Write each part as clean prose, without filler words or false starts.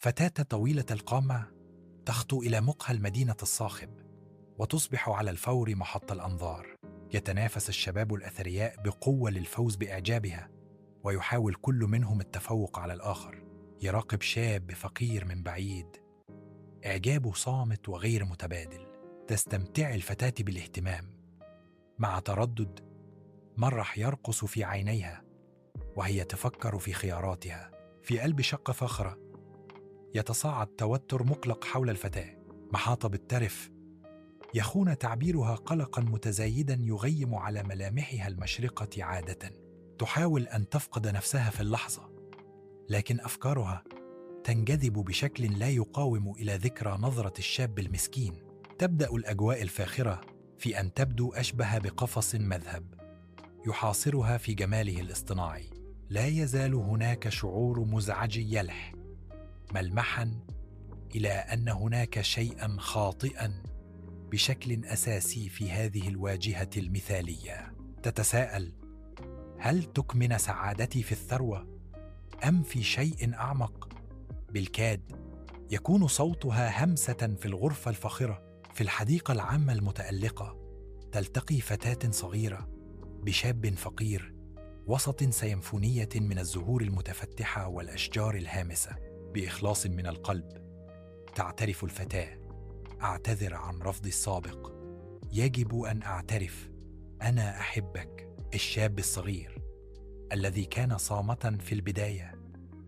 فتاة طويلة القامة تخطو إلى مقهى المدينة الصاخب، وتصبح على الفور محط الأنظار. يتنافس الشباب الأثرياء بقوة للفوز بإعجابها، ويحاول كل منهم التفوق على الآخر. يراقب شاب فقير من بعيد، إعجابه صامت وغير متبادل. تستمتع الفتاة بالاهتمام، مع تردد من راح يرقص في عينيها وهي تفكر في خياراتها. في قلب شقة فاخرة يتصاعد توتر مقلق حول الفتاة، محاطة بالترف يخون تعبيرها قلقاً متزايداً يغيم على ملامحها المشرقة عادة. تحاول أن تفقد نفسها في اللحظة، لكن أفكارها تنجذب بشكل لا يقاوم إلى ذكرى نظرة الشاب المسكين. تبدأ الأجواء الفاخرة في أن تبدو أشبه بقفص مذهب يحاصرها في جماله الاصطناعي. لا يزال هناك شعور مزعج يلح ملمحاً إلى أن هناك شيئاً خاطئاً بشكل أساسي في هذه الواجهة المثالية. تتساءل: هل تكمن سعادتي في الثروة أم في شيء أعمق؟ بالكاد يكون صوتها همسة في الغرفة الفاخرة. في الحديقة العامة المتألقة تلتقي فتاة صغيرة بشاب فقير وسط سيمفونية من الزهور المتفتحة والأشجار الهامسة. بإخلاص من القلب تعترف الفتاة: أعتذر عن رفضي السابق، يجب أن أعترف، أنا أحبك. الشاب الصغير الذي كان صامتاً في البداية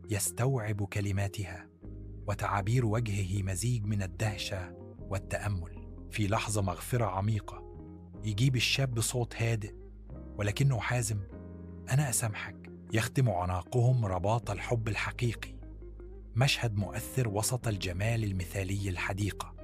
يستوعب كلماتها، وتعابير وجهه مزيج من الدهشة والتأمل. في لحظة مغفرة عميقة يجيب الشاب صوت هادئ ولكنه حازم: أنا أسامحك. يختم عناقهم رباط الحب الحقيقي. مشهد مؤثر وسط الجمال المثالي الحديقة.